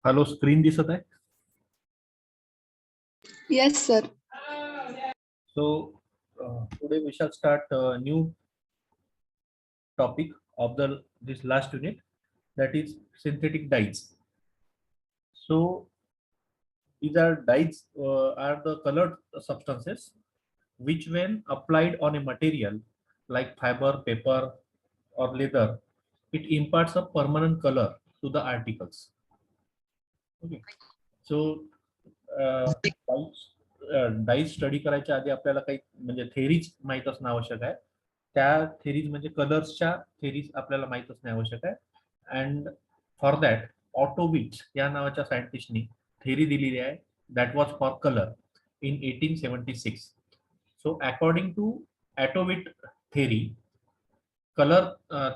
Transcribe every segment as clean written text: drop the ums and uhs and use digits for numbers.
Hello, screen दिसत आहे? Yes, sir. So today we shall start a new topic of this last unit, that is synthetic dyes. So these are dyes are the colored substances which, when applied on a material like fiber, paper, or leather, it imparts a permanent color to the articles. Okay. So dies study करायच्या आधी आपल्याला काही म्हणजे theories माहित असणं आवश्यक आहे. त्या थेरीज म्हणजे कलर्सच्या थेरीज आपल्याला माहित असणे आवश्यक आहे. अँड फॉर दॅट ऑटोविट्स या नावाच्या सायंटिस्टनी थेरी दिलेली आहे, that was for colour in 1876. So according to Otto Witt theory, color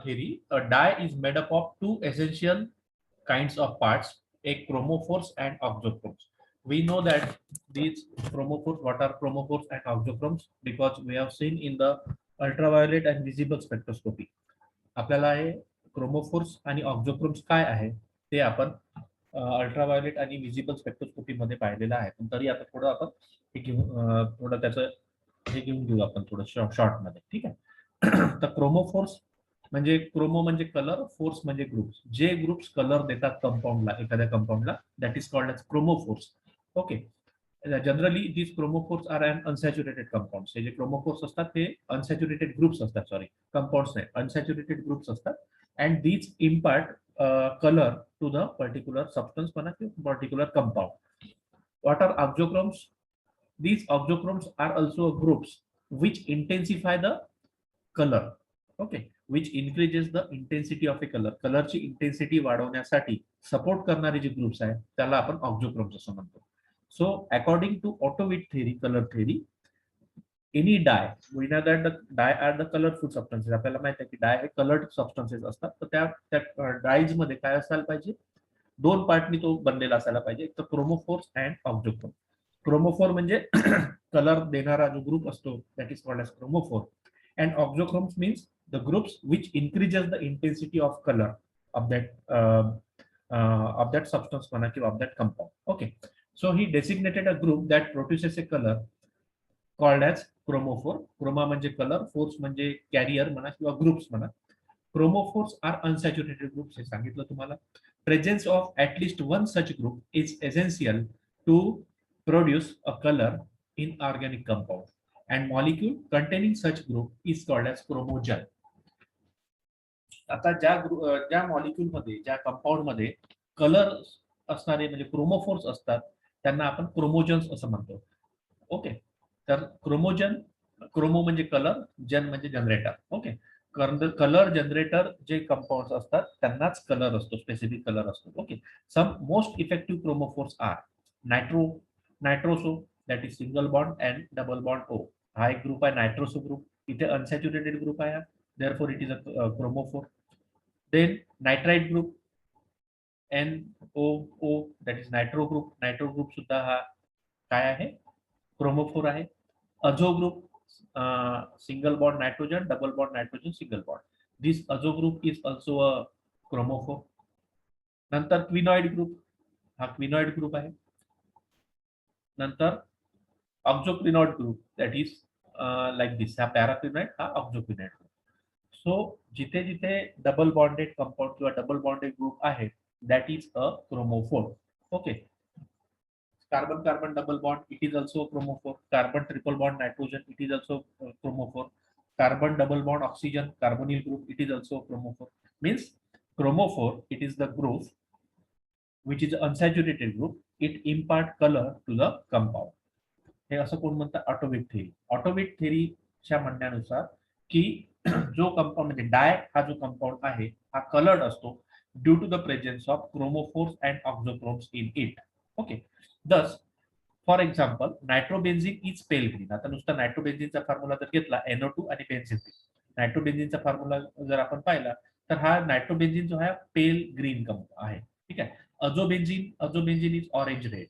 theory, a dye is made up of two essential kinds of parts, a chromophores and auxochromes. We know that these chromophores, what are chromophores and auxochromes, because we have seen in the ultraviolet and visible spectroscopy. आपल्याला हे chromophores आणि ऑक्झोक्रोम्स काय आहे ते आपण ultraviolet आणि visible spectroscopy मध्ये पाहिलेलं आहे. पण तरी आता थोडं आपण हे घेऊन थोडं त्याचं हे घेऊन घेऊ आपण थोडं शॉर्ट मध्ये. ठीक आहे. तर क्रोमोफोर्स म्हणजे क्रोमो म्हणजे कलर, फोर्स म्हणजे ग्रुप्स. जे ग्रुप्स कलर देतात कंपाऊंडला, एखाद्या कंपाऊंडला, that is called as chromophores. Okay. Generally these chromophores are un unsaturated compounds. हे जे क्रोमोफोर्स असतात ते अनसॅच्युरेटेड ग्रुप्स असतात, सॉरी कंपाऊंड्स नाही, अनसॅच्युरेटेड ग्रुप्स असतात. And these impart colour to the particular substance म्हणा किंवा particular compound. What are auxochromes? These auxochromes are also groups which intensify the color. Okay, which increases the intensity of a color. Color ची intensity वाढवण्यासाठी support करणारे जे groups आहेत त्याला आपण auxochromes असं म्हणतो. So according to Otto Witt theory, colour theory, any dye, we know that the dye are the colourful substances. आपल्याला माहिती आहे की डाय हे कलर्ड सबस्टन्सेस असतात. तर त्या डायज मध्ये काय असायला पाहिजे? दोन पार्टनी तो बनलेला असायला पाहिजे, एक तर क्रोमोफोर्स अँड ऑक्झोक्रोम. क्रोमोफोर म्हणजे कलर देणारा जो ग्रुप असतो, that is called as chromophore. And auxochromes means the groups which increases the intensity of colour of that substance म्हणा किंवा of that compound. Okay. So he designated a group that produces a colour called as chromophore. Chroma म्हणजे colour, phores म्हणजे carrier म्हणा किंवा groups म्हणा. Chromophores R unsaturated groups, हे सांगितलं तुम्हाला. Presence of at least one such group is essential to produce a color in organic compound, and molecule containing such group is called as chromogen. आता ज्या molecule मध्ये, ज्या कंपाऊंड मध्ये colour असणारे म्हणजे क्रोमोफोर्स असतात त्यांना आपण क्रोमोजन्स असं म्हणतो. ओके. तर क्रोमोजन, क्रोमो म्हणजे कलर, जन म्हणजे जनरेटर. ओके. कलर जनरेटर जे कंपाऊंड्स असतात त्यांनाच कलर असतो, स्पेसिफिक कलर असतो. Okay. Some most effective chromophores are nitroso, that is single bond and double bond O. हा एक ग्रुप आहे नायट्रोसो ग्रुप. इथे अनसॅच्युरेटेड ग्रुप आहे, therefore it is a chromophore. Then nitrite group NOO, that is nitro group. Nitro group सुद्धा हा काय आहे? Chromophore आहे. Azo group, single bond nitrogen, double bond nitrogen, single bond. This azo group is also a chromophore. नंतर quinoid group, हा quinoid group आहे. नंतर oxoquinoid group, that is like this. हा पॅराक्विनॉइड, हा ऑक्झोक्विनॉइड ग्रुप. सो जिथे जिथे double bonded compound किंवा double bonded group आहे, that is a chromophore. Okay. Carbon carbon double bond, it is also chromophore. Carbon triple bond nitrogen, it is also chromophore. Carbon double bond oxygen, carbonyl group, it is also chromophore. Means chromophore, it is the group which is unsaturated group, it impart color to the compound. हे असं कोण म्हणतात? ऑटोविट theory. ऑटोविट थेरीच्या म्हणण्यानुसार की जो compound म्हणजे डाय हा जो कंपाऊंड आहे हा कलर्ड असतो due to the presence of chromophores and auxochromes in it. Okay. Thus for example nitrobenzene is pale green. आता नुसता नायट्रोबेन्झिनचा फॉर्म्युला जर घेतला, NO2 आणि बेन्झिन, नायट्रोबेन्झिनचा फॉर्म्युला जर आपण पाहिला तर हा नायट्रोबेन्झिन जो आहे पेल ग्रीन आहे. ठीक आहे. Azobenzene is orange red.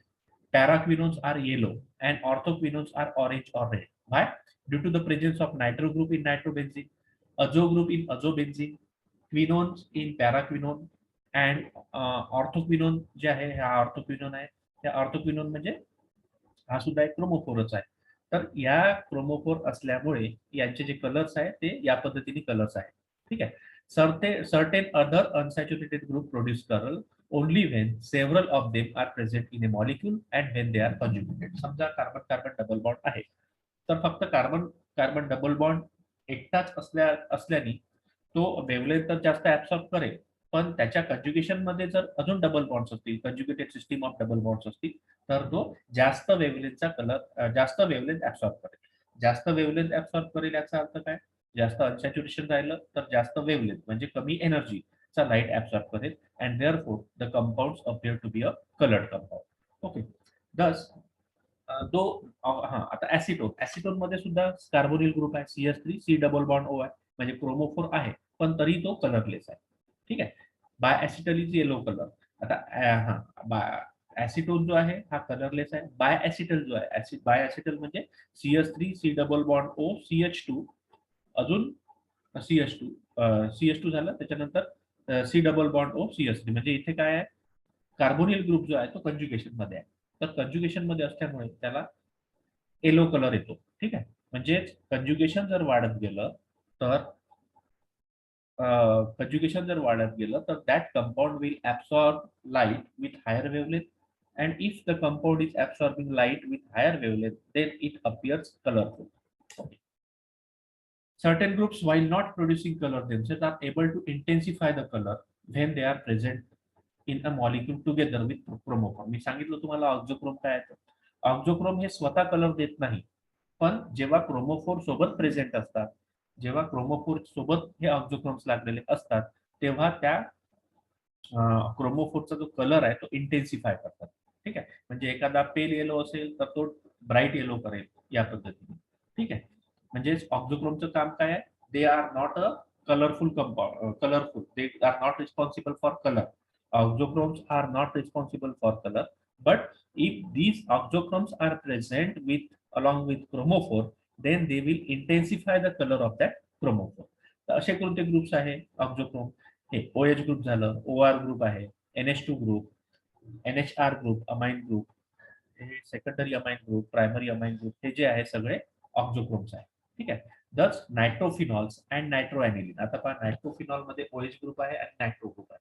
Paraquinones are yellow and orthoquinones are orange or red. Why? Due to the presence of nitro group in nitrobenzene, azo group in azobenzene, quinones in paraquinone, and orthoquinone जे आहे, हा ऑर्थोक्विनोन आहे. त्या ऑर्थोक्विनोन म्हणजे हा सुद्धा एक क्रोमोफोरच आहे. तर या क्रोमोफोर असल्यामुळे यांचे जे कलर्स आहेत ते या पद्धतीने कलर्स आहेत. ठीक आहे. Certain other unsaturated group produce colour only when several of them are present in a molecule and when they are conjugated. समजा कार्बन कार्बन डबल बॉन्ड आहे, तर फक्त कार्बन कार्बन डबल बॉन्ड एकटाच असल्याने तो वेव्हलेंथ तर जास्त ऍब्सॉर्ब करेल, पण त्याच्या कंज्युगेशन मध्ये जर अजून डबल बॉन्ड्स असतील, कंज्युगेटेड सिस्टीम ऑफ डबल बॉन्ड्स असतील, तर तो जास्त वेव्हलेंथचा कलर, जास्त वेव्हलेंथ ऍब्सॉर्ब करेल. जास्त वेव्हलेंथ ऍब्सॉर्ब करेल याचा अर्थ काय? जास्त अनसॅच्युरेशन राहिलं तर जास्त वेव्हलेंथ म्हणजे कमी एनर्जीचा लाईट ऍब्सॉर्ब करेल, and therefore the compounds appear to be a coloured compound. Okay. दस तो हा आता ऍसिटोन मध्ये सुद्धा कार्बोनिल ग्रुप आहे, CH3 सी डबल बॉन्ड ओ आहे, म्हणजे क्रोमोफोर आहे पण तरी तो कलरलेस आहे. ठीक आहे. Biacetyl is yellow colour. आता ऍसिटोन जो आहे हा कलरलेस आहे. बाय ऍसिटल जो आहे, बाय ऍसिटल म्हणजे CH3 सी डबल बॉन्ड ओ CH2 अजून CH2 झालं, त्याच्यानंतर सी डबल बॉन्ड ओ CH3, म्हणजे इथे काय आहे, कार्बोनिल ग्रुप जो आहे तो कंज्युगेशन मध्ये आहे. तर कंज्युगेशन मध्ये असल्यामुळे त्याला येलो कलर येतो. ठीक आहे. म्हणजे कंज्युगेशन जर वाढत गेलं तर कंज्युगेशन जर वाढत गेलं तर that compound will absorb light with higher wavelength, and if the compound is absorbing light with higher wavelength then it appears colourful. Certain groups, while not producing color themselves, are able to intensify the color when they are present in a molecule together with chromochrome. मी सांगितलं तुम्हाला ऑक्झोक्रोम काय आहे. Auxochrome हे स्वतः colour देत नाही, पण जेव्हा क्रोमोफोर सोबत प्रेझेंट असतात, जेव्हा क्रोमोफोर सोबत हे ऑक्झोक्रोम्स लागलेले असतात, तेव्हा त्या क्रोमोफोरचा जो कलर आहे तो इंटेन्सिफाय करतात. ठीक आहे. म्हणजे एखादा पेल येलो असेल तर तो ब्राईट येलो करेल या पद्धतीने. ठीक आहे. म्हणजे ऑक्झोक्रोमचं काम काय आहे? They are not a colourful compound, colourful, they are not responsible for colour. Auxochromes are not responsible for colour, but if these auxochromes are present with along with chromophore, then they will intensify the color of that chromophore. तर असे कोणते groups आहे auxochrome? हे OH group झालं, OR group आहे, NH2 group, NHR group, amine group, हे secondary amine group, primary amine group, हे जे आहे सगळे ऑक्झोक्रोम्स आहे. ठीक आहे. दस नायट्रोफिनॉल्स अँड नायट्रोएनिलिन. आता पहा, नायट्रोफिनॉल मध्ये OH ग्रुप आहे आणि नायट्रो ग्रुप आहे,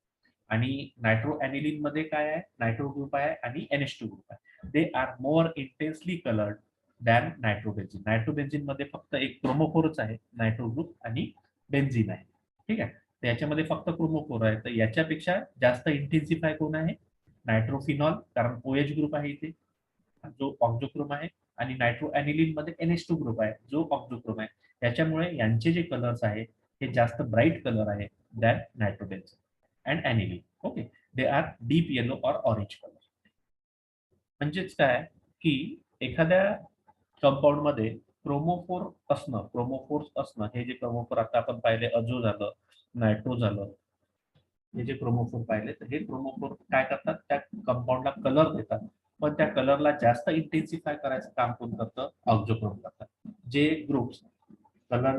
आणि नायट्रोएनिलिन मध्ये काय आहे? नायट्रो ग्रुप आहे आणि NH2 ग्रुप आहे. They are more intensely coloured than nitrobenzene. Nitrobenzene मध्ये फक्त एक क्रोमोफोरच आहे, नायट्रो ग्रुप आणि बेन्झिन आहे. ठीक आहे. तर याच्यामध्ये फक्त क्रोमोफोर आहे, तर याच्यापेक्षा जास्त इंटेन्सिफाय कोण आहे? नायट्रोफिनॉल, कारण OH ग्रुप आहे इथे जो ऑक्झोक्रोम आहे, आणि नायट्रोएनिलिन मध्ये NH2 ग्रुप आहे जो ऑक्झोक्रोम आहे. त्याच्यामुळे यांचे जे कलर्स आहे हे जास्त ब्राईट कलर आहे than nitrobenzene and aniline. Okay. They are deep yellow or orange colour. म्हणजेच काय, की एखाद्या कंपाऊंड मध्ये क्रोमोफोर्स असणं, हे जे क्रोमोफोर आता आपण पाहिले, अझो झालं, नायट्रो झालं, हे जे क्रोमोफोर पाहिले, तर हे क्रोमोफोर काय करतात? त्या कंपाऊंडला कलर देतात, पण त्या कलरला जास्त इंटेन्सिफाय करायचं काम कोण करतं? ऑक्झोक्रोम करतात. जे ग्रुप्स कलर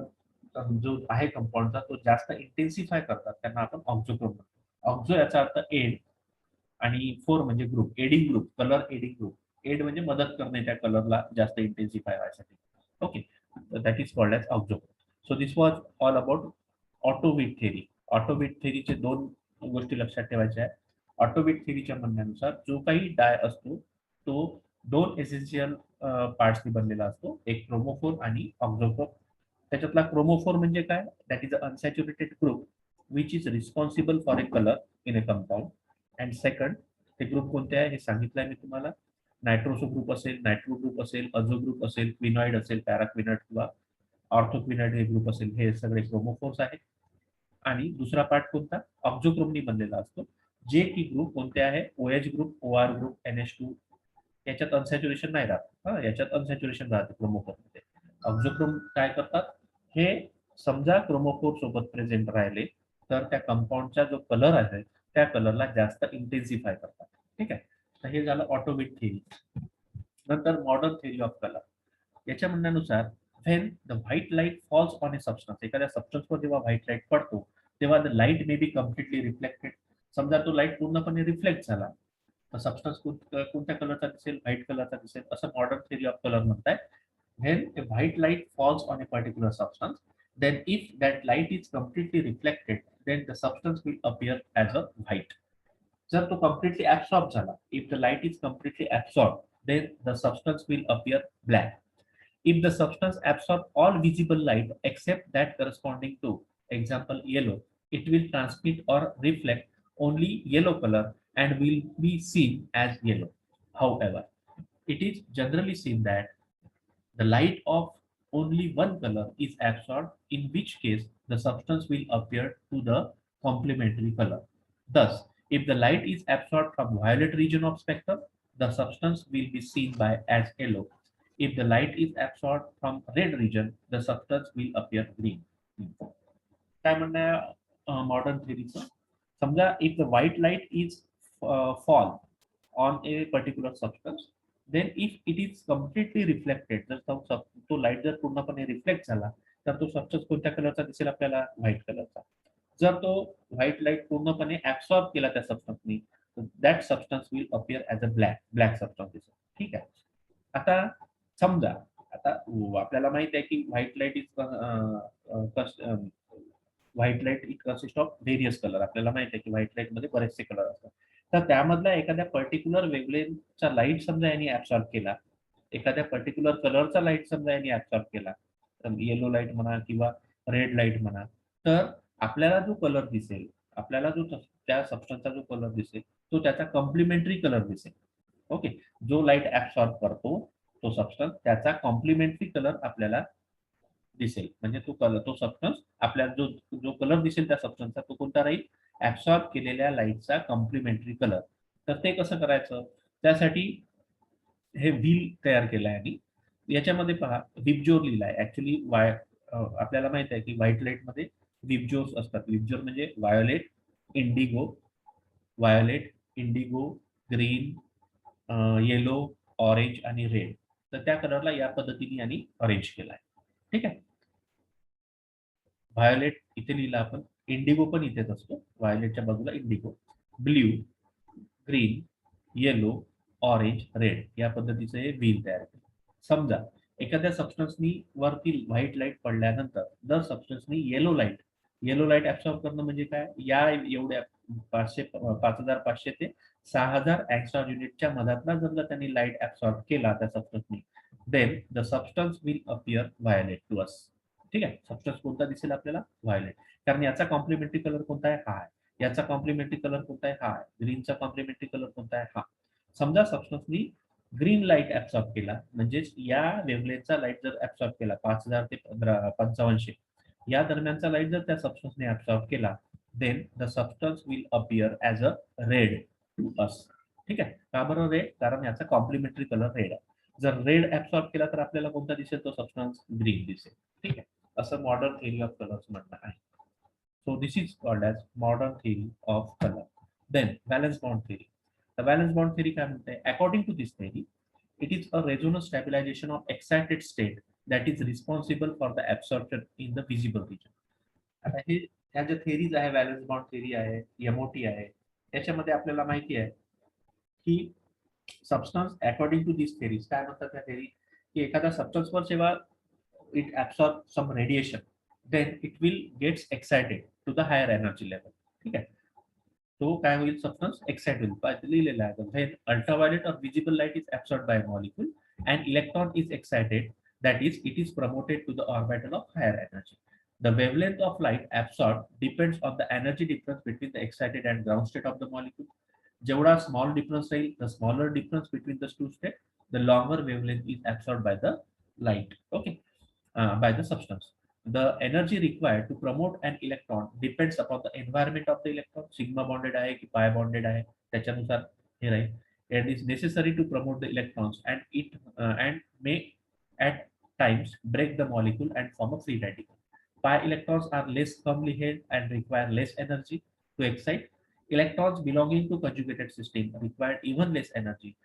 जो आहे कंपाऊंडचा तो जास्त इंटेन्सिफाय करतात त्यांना आपण ऑक्झोक्रोम म्हणतो. ऑक्झो याचा अर्थ एड, आणि फोर म्हणजे group, aiding group, colour aiding group. Aid म्हणजे मदत करणे त्या कलरला जास्त इंटेन्सिफाय व्हायसाठी. ओके. That is called as auxochrome. So this was all about Otto Witt theory. Otto Witt थेरीचे दोन गोष्टी लक्षात ठेवायच्या आहेत. ऑटोविट थेरीच्या म्हणण्यानुसार जो काही डाय असतो तो दोन एसेन्शियल पार्ट्सनी बनलेला असतो, एक क्रोमोफोर आणि ऑक्झोक्रोम. त्याच्यातला क्रोमोफोर म्हणजे काय? That is a unsaturated group which is responsible for a colour in a compound. And second, ते ग्रुप कोणते आहे हे सांगितलंय मी तुम्हाला. नायट्रोसो ग्रुप असेल, नायट्रो ग्रुप असेल, अझो ग्रुप असेल, क्विनॉइड असेल, पॅराक्विनॉइड किंवा ऑर्थोक्विनॉइड हे ग्रुप असेल, हे सगळे क्रोमोफोर्स आहेत. आणि दुसरा पार्ट कोणता? ऑक्झोक्रोमनी बनलेला असतो, जे की ग्रुप कोणते आहे? OH group, OR group, NH2. याच्यात अनसॅच्युरेशन नाही राहत. याच्यात अनसॅच्युरेशन राहते क्रोमोफोर मध्ये. ऑक्झोक्रोम काय करतात? हे समजा क्रोमोफोर सोबत प्रेझेंट राहिले तर त्या कंपाऊंडचा जो कलर आहे त्या कलरला जास्त इंटेन्सिफाय करतात. ठीक आहे. तर हे झालं ऑटोविट थेरी. नंतर मॉडर्न थेरी ऑफ कलर. याच्या म्हणण्यानुसार when the white light falls on A substance, एखाद्या सबस्टन्सवर जेव्हा व्हाईट लाईट पडतो तेव्हा the light may be completely reflected. समजा तो लाईट पूर्णपणे रिफ्लेक्ट झाला तर सबस्टन्स कोणत्या कलरचा दिसेल, व्हाईट कलरचा दिसेल, असं मॉडर्न थिअरी ऑफ कलर म्हणताय. When a white light falls on a particular substance, then if that light is completely reflected, then the substance will appear as a white. जर तो completely absorbed झाला, if the light is completely absorbed, then the substance will appear black. If the substance absorbs all visible light except that corresponding to, example, yellow, it will transmit or reflect only yellow color and will be seen as yellow. However, it is generally seen that the light of only one color is absorbed, in which case the substance will appear to the complementary color. Thus, if the light is absorbed from violet region of spectrum, the substance will be seen by as yellow. If the light is absorbed from red region, the substance will appear green. काय म्हणणं आहे modern थिअरीचं? समजा if the white light is fall on a particular substance, then if it is completely reflected, जर तो light जर पूर्णपणे reflect झाला तर तो सबस्टन्स कोणत्या कलरचा दिसेल आपल्याला? व्हाईट कलरचा. जर तो व्हाईट लाईट पूर्णपणे ऍब्सॉर्ब केला त्या सबस्टन्सनी, that substance will appear as a black substance दिसेल. ठीक आहे. आता समजा आता आपल्याला माहित आहे की white light is white light it consist of various colour. आपल्याला माहित आहे की व्हाईट लाईट मध्ये बरेचसे कलर असतात. तर त्यामधला एखाद्या पर्टिक्युलर वेव्हलेंथचा लाईट समजा यांनी ऍब्सॉर्ब केला, एखाद्या पर्टिक्युलर कलरचा लाईट समजा यांनी ऍब्सॉर्ब केला, येलो लाईट म्हणा किंवा रेड लाईट म्हणा, तर आपल्याला जो कलर दिसेल, आपल्याला जो त्या सबस्टन्सचा जो कलर दिसेल तो त्याचा कॉम्प्लिमेंटरी कलर दिसेल. ओके. जो लाईट ऍब्सॉर्ब करतो तो सबस्टन्स त्याचा कॉम्प्लिमेंटरी कलर आपल्याला दिसेल. म्हणजे तो कलर, तो सबस्टन्स आपल्याला जो जो कलर दिसेल त्या सबस्टन्सचा तो कोणता राहील? ऍब्सॉर्ब केलेल्या लाईटचा कॉम्प्लिमेंटरी कलर. तर ते कसं करायचं? त्यासाठी हे व्हील तयार केलंय आणि याच्यामध्ये पहा विबजोर लिहिलाय. ऍक्च्युली आपल्याला माहित आहे की व्हाईट लाईट मध्ये विबजोर्स असतात. विबजोर म्हणजे violet, Indigo, green, yellow, orange आणि रेड. तर त्या कलरला या पद्धतीने यांनी अरेंज केलाय. ठीक आहे. व्हायोलेट इथे लिहिला आपण, इंडिगो पण इथेच असतो, व्हायोलेटच्या बाजूला Indigo, blue, green, yellow, orange, red या पद्धतीचं हे व्हील तयार केलं. समजा एखाद्या सबस्टन्सनी वरती व्हाईट लाईट पडल्यानंतर जर सबस्टन्सनी येलो लाईट ऍब्सॉर्ब करणं म्हणजे काय? या एवढ्या 5500 ते 6000 अँगस्ट्रॉम युनिटच्या मधातला जर त्यांनी लाईट ऍब्सॉर्ब केला त्या सबस्टन्सनी, then the substance will appear violet to us. ठीक आहे. सबस्टन्स कोणता दिसेल आपल्याला? व्हायोलेट. कारण याचा कॉम्प्लिमेंटरी कलर कोणता आहे? हा आहे. याचा कॉम्प्लिमेंटरी कलर कोणता आहे? हा आहे. ग्रीनचा कॉम्प्लिमेंटरी कलर कोणता आहे? हा. समजा सबस्टन्सनी ग्रीन लाईट ऍब्सॉर्ब केला, म्हणजेच या वेव्हलेंथचा लाईट जर ऍब्सॉर्ब केला 5000 ते 5500 या दरम्यानचा लाईट जर त्या सबस्टन्सने ऍब्सॉर्ब केला, then the substance will appear as a red to us. ठीक आहे. का बरं रेड? कारण याचा कॉम्प्लिमेंटरी कलर रेड आहे. जर रेड ऍब्सॉर्ब केला तर आपल्याला कोणता दिसेल? तो सबस्टन्स ग्रीन दिसेल. ठीक आहे. असं मॉडर्न थिअरी ऑफ कलर्स म्हणणं आहे. So this is called as modern theory of color. Then valence bond theory. The valence bond theory काय म्हणते? According to this theory, it is a resonance stabilization of excited state that is responsible for the absorption in the visible region. आता हे ह्या ज्या theories आहे, valence bond theory आहे, MOT आहे, याच्यामध्ये आपल्याला माहिती आहे की substance according to this theories काय म्हणतात त्या theory की एखादा सबस्टन्सवर जेव्हा it absorbs some radiation, then it will gets excited to the higher energy level. ठीक आहे. तो काय होईल? सबस्टन्स एक्साइट होईल. लिहिलेला आहे when ultraviolet or visible light is absorbed by a molecule and electron is excited, that is it is promoted to the orbital of higher energy. The wavelength of light absorbed depends on the energy difference between the excited and ground state of the molecule. जेवढा small difference राहील, the smaller difference between the two states, the longer wavelength is absorbed by the light. Okay. By the substance. The energy required to promote an electron depends upon the environment of the electron. Sigma bonded आहे की pi bonded आहे त्याच्यानुसार हे राहील. It is necessary to promote the electrons and may at times break the molecule and form a free radical. Pi electrons are less firmly held and require less energy to excite. Electrons belonging to conjugated system require even less energy.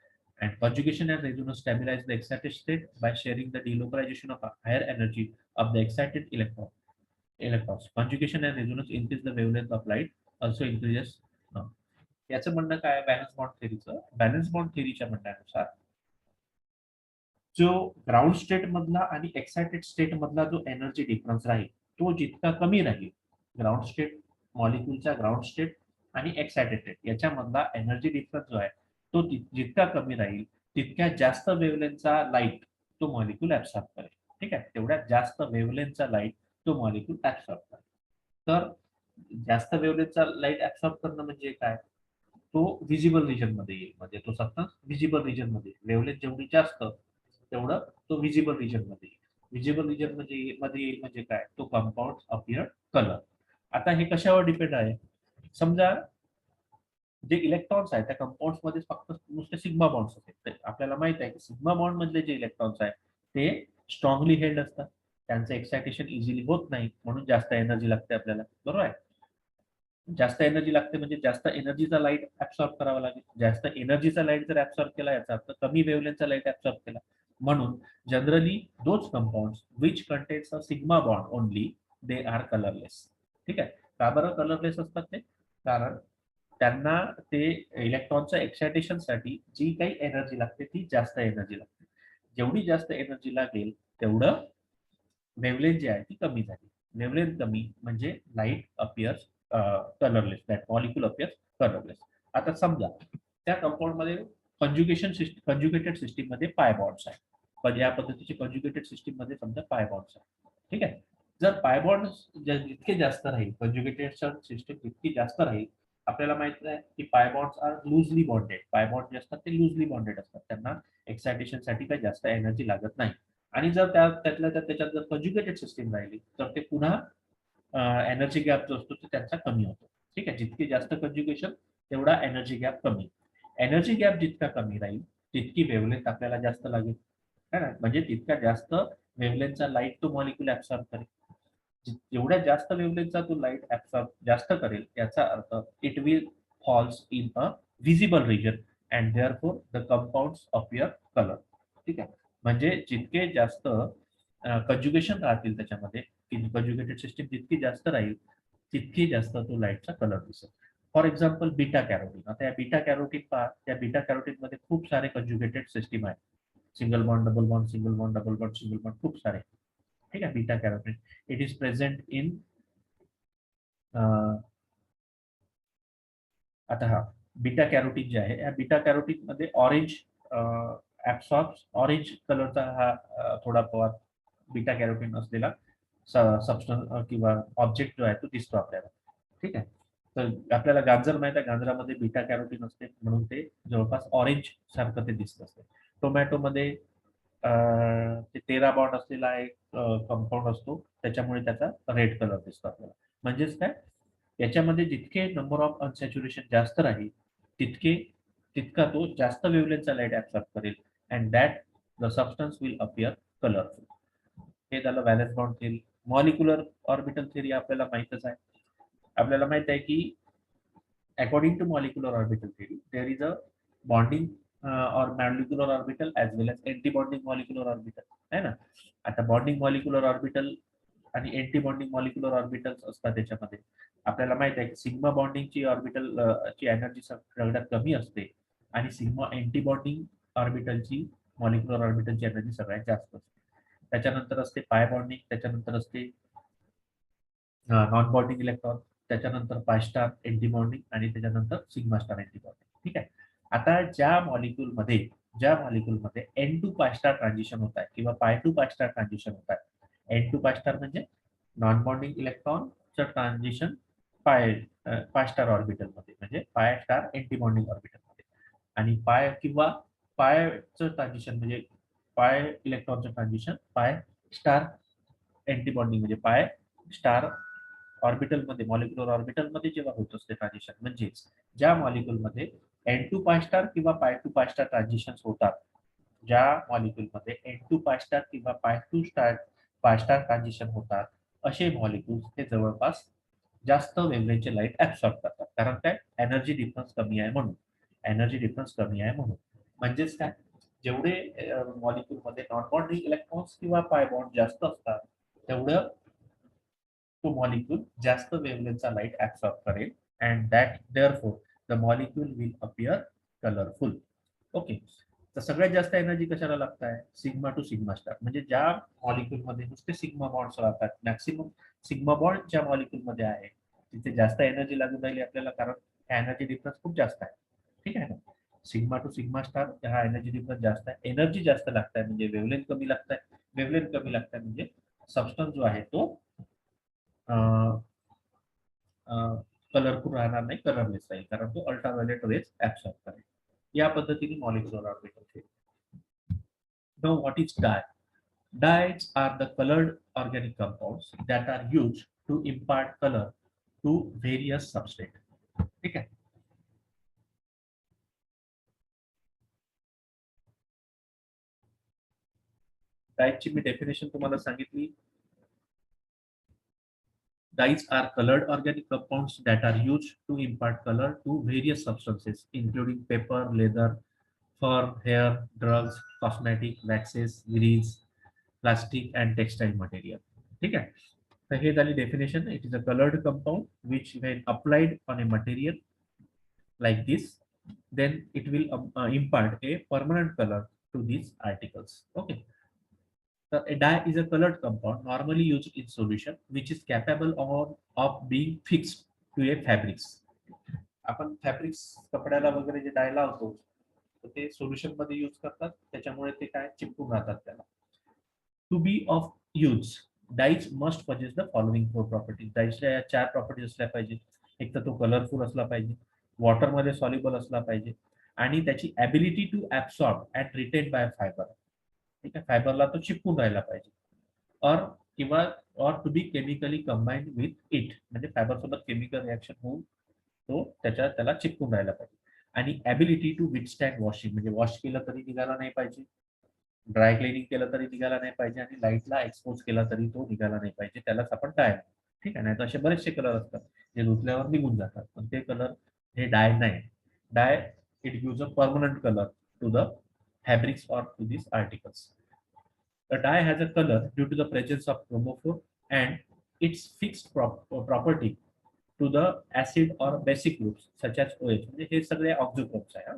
And conjugation and resonance stabilize the excited state by sharing the delocalization of a higher energy of the excited electrons. Conjugation and resonance increase the wavelength of light, also increases याचं म्हणणं काय balance bond थेरीचं? Balance bond थेरीच्या म्हणण्यानुसार जो ground state मधला आणि excited state मधला जो energy difference राहील तो जितका कमी राहील, ग्राउंड स्टेट मॉलिक्यूलचा ग्राउंड स्टेट आणि एक्साइटेड स्टेट याच्यामधला एनर्जी डिफरन्स जो आहे तो जितका कमी राहील तितक्या जास्त वेव्हलेंथचा लाईट तो मॉलिक्यूल ऍब्सॉर्ब करेल. ठीक आहे, तेवढ्यात जास्त वेव्हलेंथचा लाईट तो मॉलिक्यूल ऍब्सॉर्ब करेल. तर जास्त वेव्हलेंथचा लाईट ऍब्सॉर्ब करणं म्हणजे काय? तो व्हिजिबल रिजन मध्ये येईल, म्हणजे तो सबस्टन्स व्हिजिबल रिजन मध्ये वेव्हलेंथ जेवढी जास्त तेवढं तो व्हिजिबल रिजन मध्ये येईल. व्हिजिबल रिजन मध्ये येईल म्हणजे काय? तो कंपाऊंड अपियर कलर. आता हे कशावर डिपेंड आहे? समजा जे इलेक्ट्रॉन्स आहेत त्या कंपाऊंड्स मध्ये फक्त नुसते सिग्मा बॉन्ड्स असतात. आपल्याला माहित आहे की सिग्मा बॉन्ड मधले जे इलेक्ट्रॉन्स आहेत ते स्ट्रॉंगली हेल्ड असतात, त्यांचं एक्सायटेशन इझिली होत नाही, म्हणून जास्त एनर्जी लागते आपल्याला. बरोबर आहे? जास्त एनर्जी लागते म्हणजे जास्त एनर्जीचा लाईट ऍब्सॉर्ब करावा लागेल. जास्त एनर्जीचा लाईट जर ऍब्सॉर्ब केला याचा अर्थ कमी वेव्हलेंथचा लाईट ऍब्सॉर्ब केला. म्हणून generally those compounds which contains a sigma bond only they are colourless. ठीक आहे, का बरं कलरलेस असतात ते? कारण त्यांना ते इलेक्ट्रॉनच्या एक्सायटेशन साठी जी काही एनर्जी लागते ती जास्त एनर्जी लागते. जेवढी जास्त एनर्जी लागेल तेवढं वेव्हलेंथ जी आहे ती कमी झाली. वेव्हलेंथ कमी म्हणजे light appears colourless, that molecule appears colourless. आता समजा त्या कंपाऊंड मध्ये कंज्युगेटेड सिस्टीम मध्ये पाय बॉन्ड्स आहे. पण या पद्धतीचे कंज्युगेटेड सिस्टीम मध्ये समजा पाय बॉन्ड्स आहे. ठीक आहे, जर पाय बॉन्ड जितके जास्त राहील, कंज्युगेटेड सिस्टीम जितकी जास्त राहील, आपल्याला माहित आहे की पाय bonds R लुजली bonded. Pi bond जे असतात ते लुजली बॉन्डेड असतात, त्यांना एक्सायटेशन साठी काही जास्त एनर्जी लागत नाही. आणि जर त्यातल्या त्याच्यात जर कंज्युगेटेड सिस्टीम राहिली तर ते पुन्हा एनर्जी गॅप जो असतो तो त्यांचा कमी होतो. ठीक आहे, जितकी जास्त कंज्युगेशन तेवढा एनर्जी गॅप कमी. एनर्जी गॅप जितका कमी राहील तितकी वेव्हलेंथ आपल्याला जास्त लागेल, है ना? म्हणजे तितका जास्त वेव्हलेंथचा लाईट तो मॉलिक्यूल ऍब्सॉर्ब करेल. जेवढ्या जास्त वेव्हलेंथचा तो लाईट ऍब्सॉर्ब जास्त करेल याचा अर्थ it will falls in a visible region and therefore the compounds appear colour. ठीक आहे, म्हणजे जितके जास्त कंज्युगेशन राहतील त्याच्यामध्ये, कंज्युगेटेड सिस्टीम जितकी जास्त राहील तितकी जास्त तो लाईटचा कलर दिसेल. For example beta carotene. आता या बीटा कॅरोटीन पहा, त्या बीटा कॅरोटीन मध्ये खूप सारे कंज्युगेटेड सिस्टीम आहे. Single bond, double bond, single bond, double bond, single bond, खूप सारे. ठीक आहे, beta carotene it is present in आता हा बीटा कॅरोटीन जे आहे या बीटा कॅरोटीन मध्ये ऑरेंज ऍब्सॉर्ब ऑरेंज कलरचा हा थोडा बीटा कॅरोटीन असलेला सबस्टन्स किंवा ऑब्जेक्ट जो आहे तो दिसतो आपल्याला. ठीक आहे, तर आपल्याला गाजर माहित आहे, गाजरामध्ये बीटा कॅरोटीन असते म्हणून ते जवळपास ऑरेंज सारखं ते दिसत असते. टोमॅटोमध्ये ते 13 बॉन्ड असलेला एक कंपाऊंड असतो, त्याच्यामुळे त्याचा रेड कलर दिसतो आपल्याला. म्हणजेच काय, याच्यामध्ये जितके नंबर ऑफ अनसॅच्युरेशन जास्त राहील तितका तो जास्त वेव्हलेंथचा लाईट ऍब्सॉर्ब करेल and that the substance will appear colourful. हे झालं valence bond theory. Molecular orbital theory आपल्याला माहितच आहे. आपल्याला माहित आहे की according to molecular orbital theory there is a bonding or molecular orbital as well as anti bonding molecular orbital, है ना? आता बॉन्डिंग मॉलिक्युलर ऑर्बिटल आणि एंटी बॉन्डिंग मॉलिक्युलर ऑर्बिटल्स असतात त्याच्यामध्ये. आपल्याला माहित आहे की सिग्मा बॉन्डिंगची ऑर्बिटल ची एनर्जी सगळ्यात कमी असते आणि सिग्मा एंटी बॉन्डिंग ऑर्बिटलची मॉलिक्युलर ऑर्बिटलची एनर्जी सगळ्यात जास्त असते. त्याच्यानंतर असते पाय बॉन्डिंग, त्याच्यानंतर असते नॉन बॉन्डिंग इलेक्ट्रॉन, त्याच्यानंतर पाय स्टार एंटी बॉन्डिंग आणि त्याच्यानंतर सिग्मा स्टार एंटी बॉन्डिंग. ठीक आहे, आता ज्या मॉलिक्यूलमध्ये एन टू पाय स्टार ट्रान्झिशन होत आहे किंवा पाय टू पाय स्टार ट्रान्झिशन होत आहे, एन टू पाय स्टार म्हणजे नॉन बॉन्डिंग इलेक्ट्रॉनचं ट्रान्झिशन पाय स्टार ऑर्बिटल मध्ये म्हणजे पाय स्टार एंटी बॉन्डिंग ऑर्बिटल मध्ये, आणि पाय किंवा पायचं ट्रान्झिशन म्हणजे पाय इलेक्ट्रॉनचं ट्रान्झिशन पाय स्टार एंटी बॉन्डिंग म्हणजे पाय स्टार ऑर्बिटल मध्ये मॉलिक्युलर ऑर्बिटल मध्ये जेव्हा होत असते ट्रान्झिशन, म्हणजेच ज्या मॉलिक्युलमध्ये एन टू पाय स्टार किंवा पाय टू पाय स्टार ट्रान्झिशन होतात, ज्या मॉलिक्युलमध्ये एन टू पाय स्टार किंवा पाय स्टार ट्रान्झिशन होतात असे मॉलिक्युल्स हे जवळपास जास्त वेव्हलेंथचे लाईट ऍब्सॉर्ब करतात. कारण काय, एनर्जी डिफरन्स कमी आहे म्हणून. एनर्जी डिफरन्स कमी आहे म्हणून म्हणजेच काय, जेवढे मॉलिक्युल मध्ये नॉन बॉन्डिंग इलेक्ट्रॉन्स किंवा पाय बॉन्ड जास्त असतात तेवढं तो मॉलिक्यूल जास्त वेव्हलेंथचा लाईट ऍब्सॉर्ब करेल and that therefore the molecule will appear colourful. Okay, तर सगळ्यात जास्त एनर्जी कशाला लागत आहे? सिग्मा टू सिग्मा स्टार, म्हणजे ज्या मॉलिक्यूल मध्ये नुसते सिग्मा बॉन्ड्स राहतात, मॅक्सिमम सिग्मा बॉन्ड ज्या मॉलिक्यूल मध्ये आहे तिथे जास्त एनर्जी लागून राहिली आपल्याला, कारण एनर्जी डिफरन्स खूप जास्त आहे. ठीक आहे ना, सिग्मा टू सिग्मा स्टार हा एनर्जी डिफरन्स जास्त आहे, एनर्जी जास्त लागत आहे म्हणजे वेवलेंथ कमी लागत आहे, वेवलेंथ कमी लागत आहे म्हणजे सबस्टन्स जो आहे तो कलरफुल राहणार नाही, कलरलेस राहील, कारण तो अल्ट्राव्हायोलेट रेज ऍब्सॉर्ब करेल. या पद्धतीने मॉलिक्युलर ऑर्बिटल फिरते. Now what is dye? Dyes are the colored organic compounds that are used to impart color to various substrate. ठीक आहे. डायची मी डेफिनेशन तुम्हाला सांगितली. Dyes are colored organic compounds that are used to impart color to various substances, including paper, leather, fur, hair, drugs, cosmetic, waxes, grease, plastic, and textile material. ठीक आहे. तर हे झाली definition. It is a coloured compound which when applied on a material like this, then it will impart a permanent color to these articles. Okay. So a dye is a colored compound normally used in solution which is capable of being fixed to a fabrics. आपण fabrics कपड्याला वगैरे जे डाय लावतो तर ते solution मध्ये use करतात, त्याच्यामुळे ते काय चिपकून राहतात त्याला. To be of use dyes must possess the following 4 properties. डाईजच्या या 4 प्रॉपर्टीज असल्या पाहिजे. एक तर तो कलरफुल असला पाहिजे, वॉटरमध्ये सॉल्युबल असला पाहिजे, आणि त्याची ability to absorb and retain by fibre. ठीक आहे, फायबरला तो चिपकून राहायला पाहिजे. और किंवा or to be chemically combined with it, म्हणजे फायबर सोबत केमिकल रिएक्शन होऊन तो त्याला चिपकून राहायला पाहिजे. आणि ॲबिलिटी टू विथस्टँड वॉशिंग, म्हणजे वॉश केलं तरी निघाला नाही पाहिजे, ड्राय क्लिनिंग केलं तरी निघाला नाही पाहिजे, आणि लाईटला एक्सपोज केला तरी तो निघाला नाही पाहिजे. त्यालाच आपण डाय. ठीक आहे. नाही तर असे बरेचसे कलर असतात जे धुतल्यावर निघून जातात, पण ते कलर हे डाय नाही. Dye it gives a permanent colour to the fabrics or to these articles. A dye has a color due to the presence of chromophore and its fixed property to the acid or basic groups such as OH. म्हणजे हे सगळे ऑक्झोक्रोम्स आहे.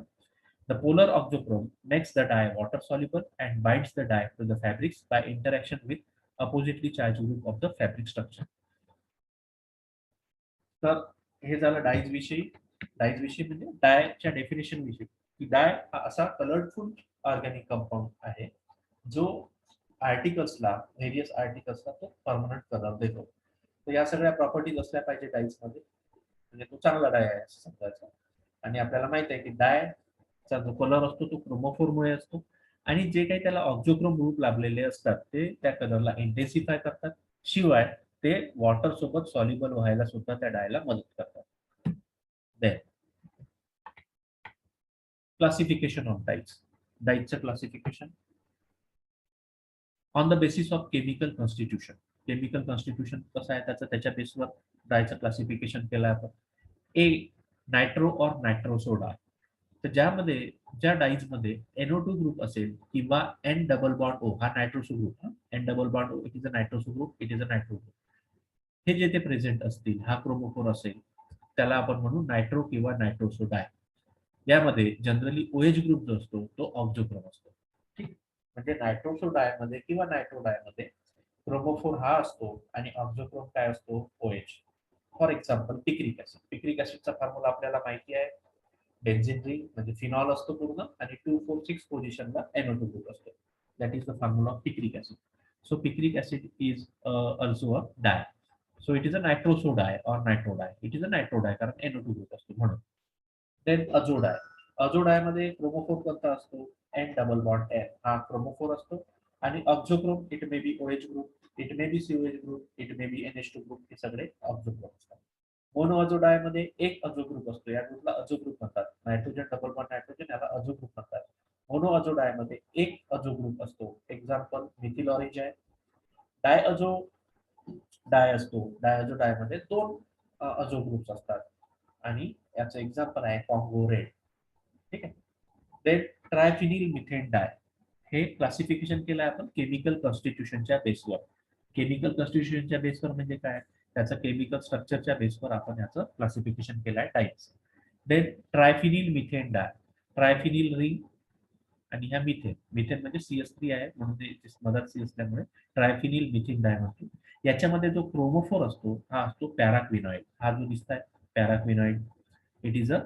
The polar oxochrome makes the dye water soluble and binds the dye to the fabrics by interaction with oppositely charged group of the fabric structure. तर हे झालं dyes विषयी. Dyes विषयी म्हणजे डायच्या डेफिनेशन विषयी, की डाय हा असा कलरफुल ऑर्गॅनिक कंपाऊंड आहे जो आर्टिकल्सला, व्हेरियस आर्टिकल्सला तो परमनंट कलर देतो. तर या सगळ्या प्रॉपर्टीज असल्या पाहिजे डायज मध्ये, म्हणजे तो चांगला डाय आहे असं समजायचा. आणि आपल्याला माहित आहे की डायचा जो कलर असतो तो क्रोमोफोर मुळे असतो, आणि जे काही त्याला ऑक्झोक्रोम ग्रुप लाभलेले असतात ते त्या कलरला इंटेन्सिफाय करतात, शिवाय ते वॉटर सोबत सॉल्युबल व्हायला सुद्धा त्या डायला मदत करतात. Classification of dyes. डाईजचं classification on the basis of chemical constitution. Chemical constitution कसं आहे त्याचं, त्याच्या बेसवर डायचं क्लासिफिकेशन केलं आपण. ए, नायट्रो और नायट्रोसोडा. तर ज्या डाईज मध्ये NO2 ग्रुप असेल किंवा N डबल बॉन्ड O, हा nitroso group, N double bond O, it is a nitroso group, it is a nitro group, हे जे ते प्रेझेंट असतील, हा क्रोमोफोर असेल, त्याला आपण म्हणू नायट्रो किंवा नायट्रोसो डाय. यामध्ये जनरली OH ग्रुप जो असतो तो ऑक्झोक्रोम असतो. ठीक, म्हणजे नायट्रोसो डाय मध्ये किंवा नायट्रो डाय मध्ये क्रोमोफोर हा असतो आणि ऑक्झोक्रोम काय असतो, OH. For example picric acid. Picric ऍसिडचा फॉर्म्युला आपल्याला माहिती आहे, बेन्झीन रिंग म्हणजे फिनॉल असतो पूर्ण, आणि 246 पोझिशनला NO2 ग्रुप असतो. That is the formula of picric acid. So picric acid is also a dye. So it is a nitroso dye or nitro dye. It is a nitro dye कारण NO2 group असतो म्हणून. Then अझोडाय. अझोडाय मध्ये chromophore कोणता असतो, N double bond N, हा chromophore असतो, आणि auxochrome it may be OH group, it may be COH group, it may be NH2 group, हे सगळे ऑक्झोक्रोम असतात. मोनो अझोडाय मध्ये एक अझो ग्रुप असतो, या ग्रुपला अझो ग्रुप म्हणतात. नायट्रोजन डबल बॉन्ड नायट्रोजन याला अझो ग्रुप म्हणतात. मोनो अझोडाय मध्ये एक अझो ग्रुप असतो, एक्झाम्पल मिथिल ऑरेंज आहे. डायअझो डाय असतो, डायअझो डाय मध्ये दोन अझो ग्रुप्स असतात, आणि याचं एक्झाम्पल आहे कॉंगो रेड. ठीक आहे. देन ट्रायफिनिल मिथेन डाय. हे क्लासिफिकेशन केलं आहे आपण केमिकल कॉन्स्टिट्यूशनच्या बेसवर. केमिकल कॉन्स्टिट्यूशनच्या बेसवर म्हणजे काय, त्याचं केमिकल स्ट्रक्चरच्या बेसवर आपण याचं क्लासिफिकेशन केलं आहे डायचं. देन ट्रायफिनिल मिथेन डाय, ट्रायफिनिल रिंग आणि ह्या मिथेन, मिथेन म्हणजे CS3 आहे म्हणून ते मदर सी असल्यामुळे ट्रायफिनिल मिथेन डाय म्हणतो. याच्यामध्ये जो क्रोमोफोर असतो हा असतो पॅराक्विनॉइड. हा जो दिसताय paraquinoid, it is a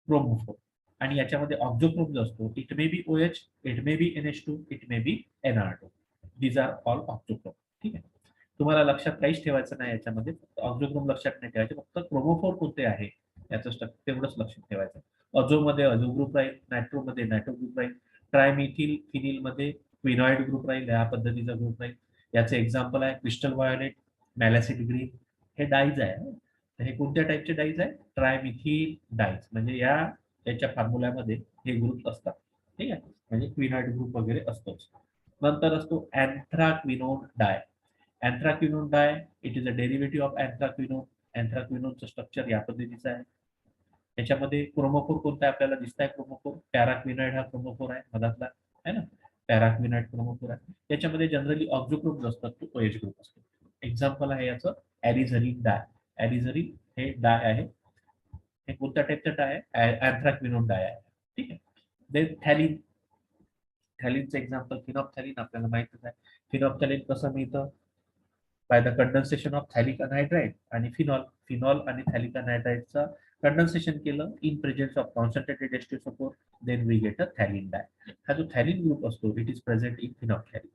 chromophore. आणि याच्यामध्ये ऑक्झोक्रोम जो असतो, it may be OH, it may be NH2, it may be NR2. These are all auxochrome. ठीक आहे. तुम्हाला लक्षात काहीच ठेवायचं नाही याच्यामध्ये, ऑक्झोक्रोम लक्षात नाही ठेवायचे, फक्त क्रोमोफोर कोणते आहे याचं तेवढंच लक्षात ठेवायचं. अझोमध्ये अझो ग्रुप राहील, नायट्रोमध्ये नायट्रो ग्रुप राहील, ट्रायमिथिल फिनिल मध्ये क्विनॉइड ग्रुप राहील, या पद्धतीचा ग्रुप राहील. याचे एक्झाम्पल आहे क्रिस्टल व्हायोलेट, मॅलासिड ग्रीन. हे डाईज आहे. तर हे कोणत्या टाईपचे डाईज आहे? ट्रायमिथिल डाईज. म्हणजे याच्या फॉर्म्युल्यामध्ये हे ग्रुप असतात. ठीक आहे, म्हणजे क्विनॉइड ग्रुप वगैरे असतोच. नंतर असतो anthraquinone dye. Anthraquinone dye, it is a derivative of anthraquinone. अँथ्राक्विनोनचं स्ट्रक्चर या पद्धतीचं आहे. याच्यामध्ये क्रोमोफोर कोणता आहे आपल्याला दिसत आहे? क्रोमोफोर पॅराक्विनॉइड हा क्रोमोफोर आहे मधातला, आहे ना, पॅराक्विनॉइड क्रोमोफोर आहे. त्याच्यामध्ये जनरली ऑक्झोग्रुप जो असतात तो OH ग्रुप असतो. एक्झाम्पल आहे याचं ॲरिझरिन डाय. ॲरिझरिन हे डाय आहे. हे कोणत्या टाईपचं डाय आहे? अँथ्राक्विनोन डाय आहे. ठीक आहे. देन थॅलिन. थॅलिनचं एक्झाम्पल फिनॉप्थॅलिन आपल्याला माहितच आहे. फिनॉप्थॅलिन कसं मिळतं? By the condensation of phthalic anhydride आणि फिनॉल. फिनॉल आणि थॅलिक अनहायड्राइडचा कंडेन्सेशन केलं in presence of concentrated H2SO4, then we get a phthalein dye. हा जो थॅलिन ग्रुप असतो it is present in phenolphthalein.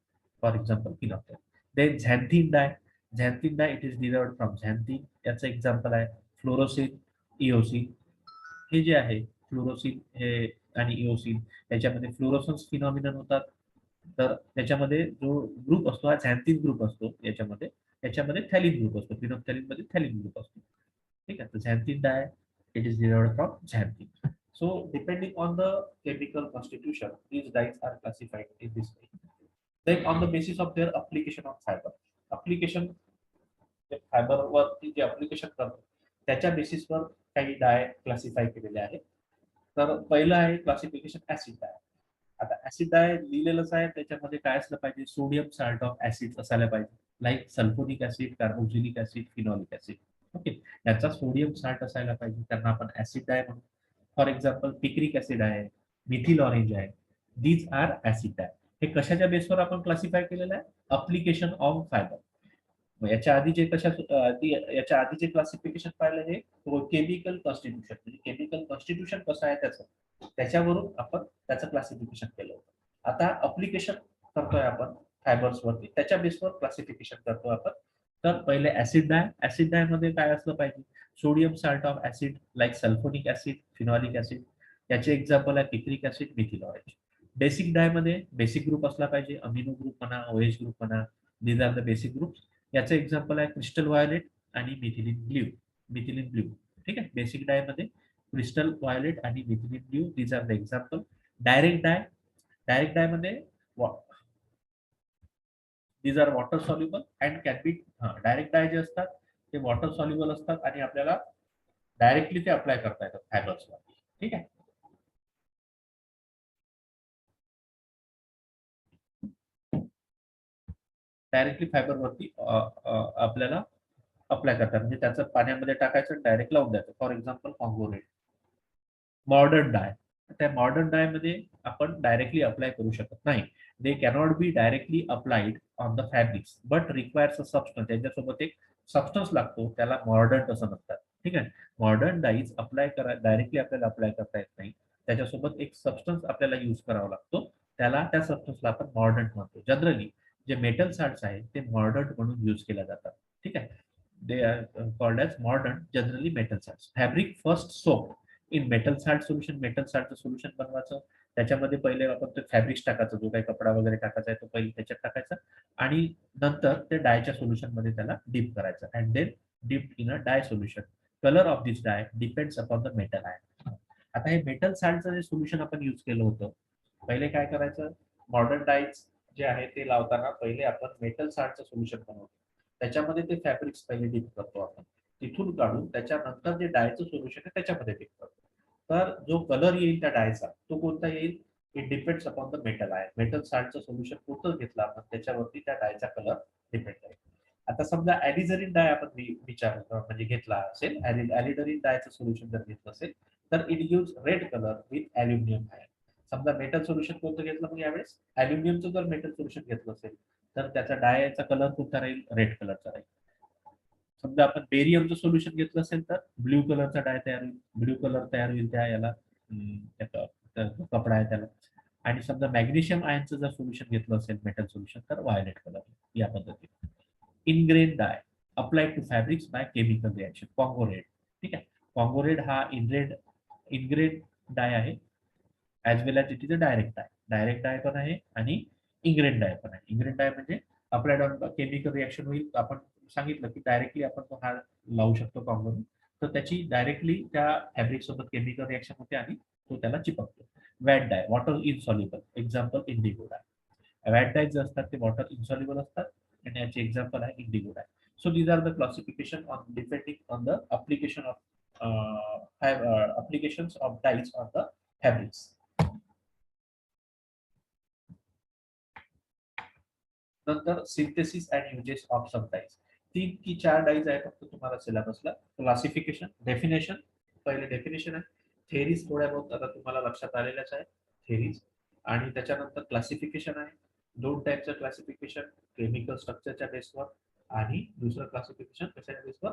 For example phenolphthalein. Then xanthene dye. Xanthene dye it is derived from xanthene. याचं example आहे fluorescein, eosin. हे जे आहे fluorescein हे आणि इओसिन, याच्यामध्ये फ्लोरोसन्स फिनॉमिनन होतात. तर त्याच्यामध्ये जो ग्रुप असतो हा झॅन्थिन ग्रुप असतो. याच्यामध्ये थॅलिन ग्रुप असतो. फिनोप्थॅलिन मध्ये थॅलिन ग्रुप असतो. ठीक आहे. तर xanthene dye it is derived from xanthene. So depending on the chemical constitution these dyes are classified in this way. Then on the basis of their application of fiber, application fibre वरती जे application करतो त्याच्या बेसिसवर काही डाय classify केलेले आहेत. तर पहिलं आहे क्लासिफिकेशन ऍसिड डाय. आता ऍसिड डाय लिहिलेलंच आहे, त्याच्यामध्ये काय असलं पाहिजे? सोडियम साल्ट ऑफ ऍसिड असायला पाहिजे. Like sulphonic acid, carboxylic acid, phenolic acid. Okay, याचा सोडियम साल्ट असायला पाहिजे, त्यांना आपण ऍसिड डाय म्हणू. फॉर एक्झाम्पल पिक्रिक ऍसिड आहे, मिथिल ऑरेंज आहे. दीज आर ऍसिड डाय. हे कशाच्या बेसवर आपण क्लासिफाय केलेलं आहे? Application of fibre. याच्या आधी जे याच्या आधी जे क्लासिफिकेशन पाहिलं हे केमिकल कॉन्स्टिट्यूशन, म्हणजे केमिकल कॉन्स्टिट्यूशन कसं आहे त्याचं, त्याच्यावरून आपण त्याचं क्लासिफिकेशन केलं होतं. आता अप्लिकेशन करतोय आपण फायबर्स वरती, त्याच्या बेसवर क्लासिफिकेशन करतो आपण. तर पहिले ऍसिड डाय. ऍसिड डाय मध्ये काय असलं पाहिजे? Sodium salt of acid like sulphonic acid, phenolic acid. याचे एक्झाम्पल आहे picric acid, methyl orange. Basic dye मध्ये बेसिक ग्रुप असला पाहिजे, अमिनो ग्रुप म्हणा, OH ग्रुप म्हणा. These are the basic group. याचं एक्झाम्पल आहे क्रिस्टल व्हायोलेट आणि मिथिलिन ब्ल्यू. Methylene blue. ठीक आहे. बेसिक डाय मध्ये क्रिस्टल व्हायोलेट आणि methylene blue, these are the example. Direct dye. Direct dye मध्ये these are water soluble and can be. Direct dye जे असतात ते वॉटर सॉल्युबल असतात आणि आपल्याला डायरेक्टली ते अप्लाय करता येतात फायबर्सवर. ठीक आहे. डायरेक्टली फायबरवरती आपल्याला अप्लाय करतात, म्हणजे त्याचं पाण्यामध्ये टाकायचं, डायरेक्ट लावून द्यायचं. For example Congo red. मॉडर्न डाय. त्या मॉडर्न डाय मध्ये आपण डायरेक्टली अप्लाय करू शकत नाही. दे cannot be directly applied on the fabrics but requires a substance. त्याच्यासोबत एक सबस्टन्स लागतो, त्याला मॉडर्न असं म्हणतात. ठीक आहे. मॉडर्न डाईज अप्लाय करा डायरेक्टली आपल्याला अप्लाय करता येत नाही, त्याच्यासोबत एक सबस्टन्स आपल्याला युज करावा लागतो. त्या सबस्टन्सला आपण मॉडर्न म्हणतो. जनरली जे मेटल साल्ट्स आहेत ते मॉडर्न म्हणून युज केल्या जातात. ठीक आहे. दे आर कॉल्ड एज मॉडर्न, generally metal salts. Fabric first soak in metal salt solution. Metal साल्टचं सोल्युशन बनवायचं, त्याच्यामध्ये पहिले आपण ते फॅब्रिक्स टाकायचं, जो काही कपडा वगैरे टाकायचा आहे तो पहिले त्याच्यात टाकायचा आणि नंतर ते डायच्या सोल्युशन मध्ये त्याला डीप करायचं. And then dip in a dye solution. Colour of this dye depends upon the metal ion. आता हे मेटल साल्टचं जे सोल्युशन आपण युज केलं होतं, पहिले काय करायचं? मॉडर्न डायज जे आहे ते लावताना पहिले आपण मेटल साल्टचं सोल्युशन बनवतो, त्याच्यामध्ये ते फॅब्रिक्स पहिले डीप करतो आपण, तिथून काढून त्याच्यानंतर जे डायचं सोल्युशन आहे त्याच्यामध्ये डीप करतो. तर जो कलर येईल त्या डायचा तो कोणता येईल? It depends upon the metal ion. Metal साल्टचं सोल्युशन कोणतं घेतलं आपण त्याच्यावरती त्या डायचा कलर डिपेंड आहे. आता समजा ॲलिझरीन डाय आपण विचार म्हणजे घेतला असेल, ॲलिडरीन डायचं सोल्युशन जर घेतलं असेल, तर it gives red colour with aluminium ion. समजा मेटल सोल्युशन कोणतं घेतलं मग यावेळेस ॲल्युमिनियमचं जर मेटल सोल्युशन घेतलं असेल, तर त्याचा डायचा कलर कोणता राहील? रेड कलरचा राहील. समजा आपण बेरियमचं सोल्युशन घेतलं असेल तर ब्ल्यू कलरचा डाय तयार होईल. ब्ल्यू कलर तयार होईल त्या याला कपडा आहे त्याला. आणि समजा मॅग्नेशियम आयनचं जर सोल्युशन घेतलं असेल मेटल सोल्युशन तर व्हायोलेट कलर या पद्धतीने. Ingrain dye applied to fabrics by chemical reaction Congo red. ठीक आहे. कॉंगो रेड हा इनग्रेन डाय आहे as well as it is a direct dye. Direct dye पण आहे आणि इनग्रेन डाय पण आहे. इनग्रेन डाय म्हणजे अप्लाइड ऑन केमिकल रिएक्शन होईल. आपण सांगितलं की डायरेक्टली आपण तो हा लावू शकतो कॉंगो, तर त्याची डायरेक्टली त्या फॅब्रिक सोबत केमिकल रिएक्शन होते आणि तो त्याला चिपकतो. वॅट डाय वॉटर इनसॉल्युबल एक्झाम्पल इंडिगो डाय. वॅट डाय जे असतात ते वॉटर इन्सॉल्युबल असतात आणि याचे एक्झाम्पल आहे indigo dye. So these are the classification on depending on the application of applications of dyes on the fabrics. नंतर synthesis and uses of some dyes. 3 की 4 dyes आहे फक्त तुम्हाला सिलेबसला. क्लासिफिकेशन, डेफिनेशन, पहिले डेफिनेशन आहे. थेरीज थोड्या बहुत आता तुम्हाला लक्षात आलेल्याच आहे थेरीज. आणि त्याच्यानंतर क्लासिफिकेशन आहे. 2 टाईपचं क्लासिफिकेशन, केमिकल स्ट्रक्चरच्या बेसवर आणि दुसरं क्लासिफिकेशन कशाच्या बेसवर?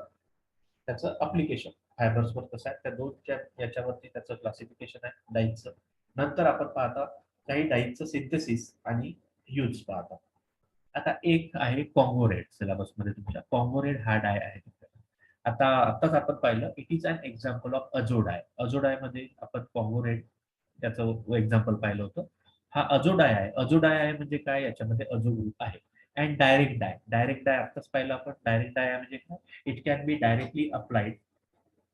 त्याचं अप्लिकेशन फायबर्सवर कसं आहे त्या दोनच्या याच्यावरती त्याचं क्लासिफिकेशन आहे डाईजचं. नंतर आपण पाहता काही डाईजचं सिंथेसिस आणि यूज पाहता. आता एक आहे कॉंगो रेड सिलेबसमध्ये तुमच्या. कॉंगो रेड हा डाय आहे. आता आताच आपण पाहिलं it is an example of azo dye. अजोडायमध्ये आपण कॉंगो रेड त्याचं एक्झाम्पल पाहिलं होतं. हा अजोडाय आहे. अजोडाय आहे म्हणजे काय? याच्यामध्ये अजो ग्रुप आहे. And direct dye. Direct dye आताच पाहिलं आपण. डायरेक्ट डाय म्हणजे काय? It can be directly applied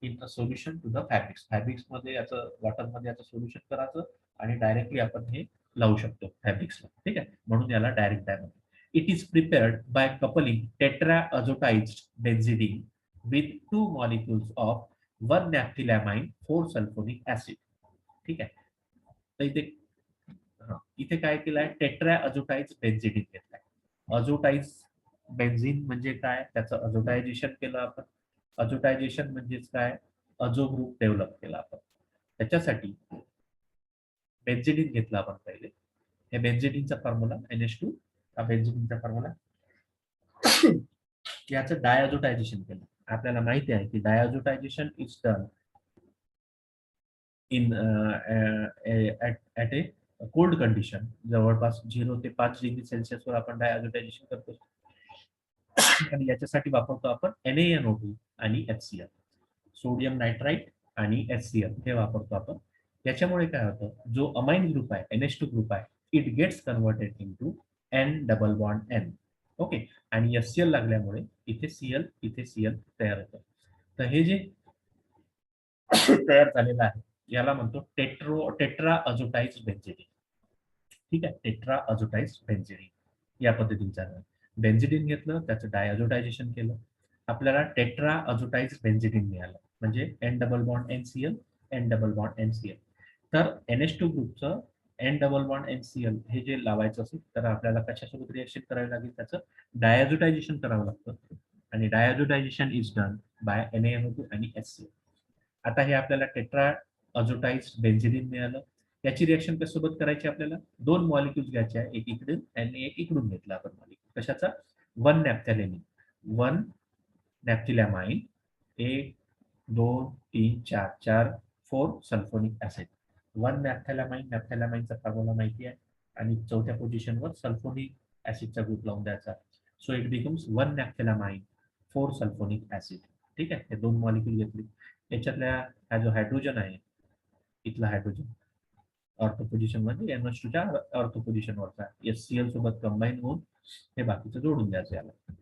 in a solution to the fabrics. फॅब्रिक्समध्ये याचं वॉटरमध्ये याचं सोल्युशन करायचं आणि डायरेक्टली आपण हे लावू शकतो फॅब्रिक्सला. ठीक आहे. म्हणून याला डायरेक्ट डाय म्हणतात. It is prepared by coupling tetraazotized benzidine with 2 molecules of 1-naphthylamine 4-sulfonic acid. ठीक आहे. तर इथे काय केलंय? टेट्राअझोटाइज बेन्झिडीन घेतलाय. अझोटाइज बेन्झिन म्हणजे काय? त्याचं अझोटायझेशन केलं आपण. अझोटायझेशन म्हणजेच काय? अझो ग्रुप डेव्हलप केला आपण. त्याच्यासाठी बेन्झिडीन घेतला आपण पहिले. हे बेन्झिडीनचा फॉर्म्युला NH2. हा बेन्झिडीनचा फॉर्म्युला. याचं डायअझोटायझेशन केलं. आपल्याला माहिती आहे की diazotization is done in at a cold condition. जवळपास 0 ते 5 डिग्री सेल्सिअसवर आपण डायअझोटायझेशन करतो. आणि याच्यासाठी वापरतो आपण NaNO2 आणि HCl. सोडियम नायट्राइट आणि HCl हे वापरतो आपण. याच्यामुळे काय होतं? जो अमाइन ग्रुप आहे NH2 ग्रुप आहे it gets converted into N double bond N. Okay. आणि HCl लागल्यामुळे इथे Cl तयार होतं. तर हे जे तयार झालेलं आहे याला म्हणतो टेट्राअझोटाइज बेन्झिडीन. ठीक आहे. टेट्राअझोटाइज बेन्झिडीन या पद्धतीचा बेन्झिडीन घेतलं त्याचं डायअझोटायझेशन केलं. आपल्याला टेट्राअझोटाइज बेन्झिडीन मिळालं म्हणजे N double bond NCl N double bond NCl. तर NH2 ग्रुपचं N डबल बॉन्ड NCl हे जे लावायचं असेल तर आपल्याला कशासोबत रिएक्शन करावी लागेल? त्याचं डायअझोटायझेशन करावं लागतं आणि डायअझोटायझेशन इज डन बाय NaNO2 आणि HCl. आता हे आपल्याला टेट्राअझोटाइज बेन्झिडीन मिळालं. याची रिएक्शन कशासोबत करायची? आपल्याला 2 मॉलिक्युल्स घ्यायचे आहे. एक इकडून आणि एक इकडून घेतला आपण मॉलिक्युल. कशाचा? 1 नॅफ्थॅलेमिन 1 नॅफ्थिलॅमाइन 1 2 3 4 4 सल्फोनिक ऍसिड. 1 नॅफ्थॅलामाइनचा फॉर्म्युला माहिती आहे आणि चौथ्या पोझिशनवर सल्फोनिक ऍसिडचा ग्रुप लावून द्यायचा. So it becomes 1 नॅफ्थॅलामाइन 4 sulphonic acid. ठीक आहे. हे 2 मॉलिक्युल घेतले. याच्यातल्या हा जो हायड्रोजन आहे इथला हायड्रोजन ऑर्थो पोझिशन मध्ये NH2च्या ऑर्थो पोझिशनवरचा HCl सोबत कंबाईन होऊन हे बाकीचं जोडून द्यायचं याला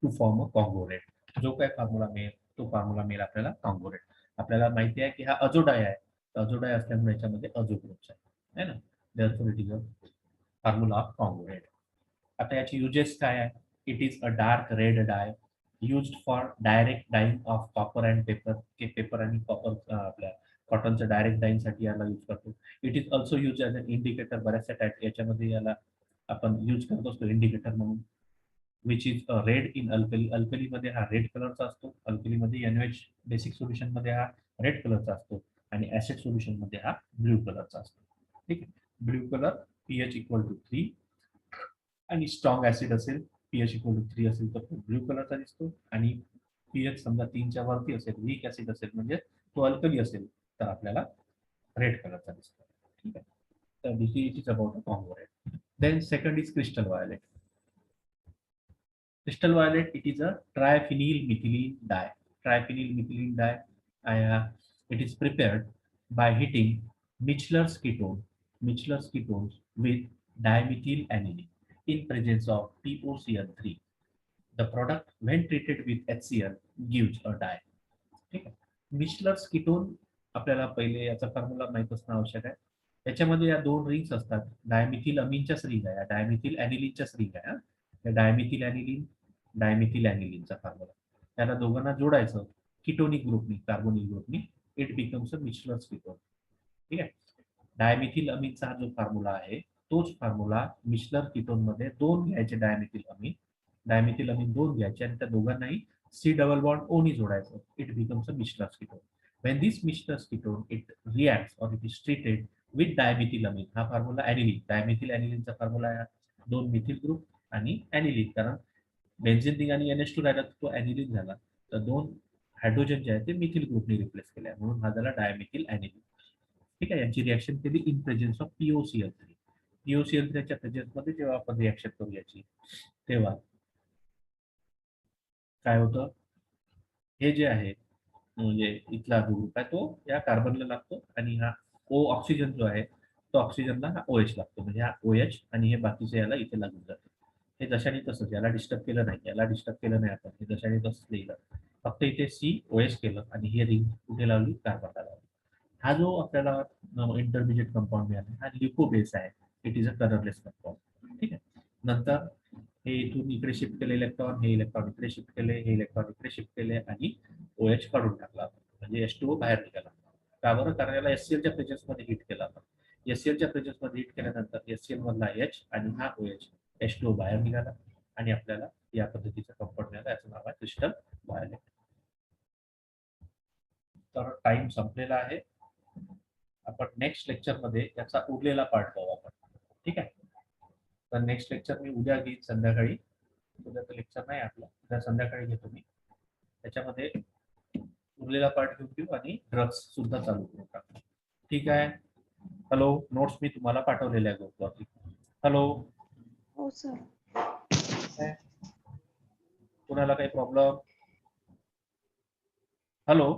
to form a Congo red. जो काय फॉर्म्युला मिळेल तो फॉर्म्युला मिळेल आपल्याला कॉंगो रेड. आपल्याला माहिती आहे की हा अजोडाय आहे. अजोडाय असल्यामुळे याच्यामध्ये अजो ग्रुप्स आहे ना. Therefore it is a formula of Congo red. आता याची युजेस काय आहे? It is a dark red dye used for direct dyeing of copper and paper. Paper आणि कॉपर आपल्या कॉटनच्या डायरेक्ट डाईंग साठी याला यूज करतो. It is also use as an indicator. बऱ्याचशा याच्यामध्ये याला आपण यूज करत असतो इंडिकेटर म्हणून. Which is red in alkali. अल्कलीमध्ये हा रेड कलरचा असतो, अल्कलीमध्ये NaOH बेसिक सोल्युशन मध्ये हा रेड कलरचा असतो आणि ऍसिड सोल्युशन मध्ये हा ब्ल्यू कलरचा असतो. ठीक आहे. Blue colour pH equal to 3 आणि स्ट्रॉंग ऍसिड असेल pH इक्वल टू 3 असेल तर तो ब्ल्यू कलरचा दिसतो आणि pH समजा 3च्या वरती असेल, वीक ऍसिड असेल म्हणजे तो अल्कली असेल तर आपल्याला रेड कलरचा दिसतो. ठीक आहे. तर this is about a Congo red. Then second is crystal violet. Crystal violet, it is a triphenyl methylene dye. Triphenyl methylene dye, it is prepared by heating Michler's ketones with dimethyl aniline in presence of POCl3. The product, when treated with HCl, gives a dye. ठीक आहे. मिचलर्स ketone आपल्याला पहिले याचा formula माहित असणं आवश्यक आहे. याच्यामध्ये या दोन रिंग्स असतात. डायमिथिल अमीनच्याच रिंग आहे, डायमिथिल अॅनिलिनच्याच रिंग आहे. डायमिथिल अॅनिलिनचा फॉर्म्युला, त्याला दोघांना जोडायचं कीटोनिक ग्रुपनी, कार्बोनिल ग्रुपनी, it becomes a Michler's ketone. ठीक आहे. डायमिथिल अमीनचा हा जो फॉर्म्युला आहे तोच फॉर्म्युला मिचलर कीटोन मध्ये दोन घ्यायचे डायमिथिल अमीन दोन घ्यायचे आणि त्या दोघांनाही C double bond O नी जोडायचं. It becomes a Michel's ketone. When this Michel's ketone it reacts or it is treated with dimethylamine, हा फॉर्म्युला ॲनिलीन, डायमिथिल ॲनिलीनचा फॉर्म्युला आहे. दोन मिथिल ग्रुप आणि ॲनिलीन, कारण बेन्झीन रिंग आणि NH2 राहिला तो ॲनिलीन झाला, तर दोन हायड्रोजन जे आहे ते मिथिल ग्रुपने रिप्लेस केले म्हणून हा झाला डायमिथिल ॲनिलीन. ठीक आहे. यांची रिएक्शन केली इन प्रेझेन्स ऑफ POCl3. POCl3च्या प्रेझेन्स मध्ये जेव्हा आपण रिएक्शन करू याची तेव्हा काय होतं, हे जे आहे म्हणजे इथला ग्रुप आहे तो या कार्बनला लागतो आणि हा O ऑक्सिजन जो आहे तो ऑक्सिजनला हा OH लागतो, म्हणजे हा OH आणि हे बाकीचे याला इथे लागून जातं. हे जशाने तसंच, याला डिस्टर्ब केलं नाही, याला डिस्टर्ब केलं नाही, आपण हे जशाने तसंच लिहिलं. फक्त इथे COH केलं आणि हे रिंग कुठे लावली, कार्बनला लावली. हा जो आपल्याला इंटरमिजिएट कंपाऊंड मिळाला हा ल्युकोबेस आहे. It is a colourless compound. ठीक आहे. नंतर हे इथून इकडे शिफ्ट केले इलेक्ट्रॉन, हे इलेक्ट्रॉन इकडे शिफ्ट केले, हे इलेक्ट्रॉन इकडे शिफ्ट केले आणि OH काढून टाकला, म्हणजे H2O बाहेर निघाला. का बरं, कारण याला HClच्या प्रेझेन्स मध्ये हिट केला आपण. HClच्या प्रेझेन्स मध्ये हिट केल्यानंतर HCl मधला H आणि हा OH, H2O बाहेर निघाला आणि आपल्याला या पद्धतीचा कंपाऊंड मिळाला. याचं नाव आहे क्रिस्टल वायोलेट. तर टाइम संपलेला आहे. आपण नेक्स्ट लेक्चर मध्ये याचा उरलेला पार्ट पाहू आपण. ठीक आहे. तर नेक्स्ट लेक्चर मी उद्या घेईन संध्याकाळी. उद्याचं लेक्चर नाही आपलं, उद्या संध्याकाळी घेतो मी. त्याच्यामध्ये उरलेला पार्ट घेऊ आणि ड्रग्स सुद्धा चालू करू टाकू. ठीक आहे. हॅलो, नोट्स मी तुम्हाला पाठवलेले आहे ग्रुपवरती. हॅलो. हो सर. कुणाला काही प्रॉब्लेम? हॅलो.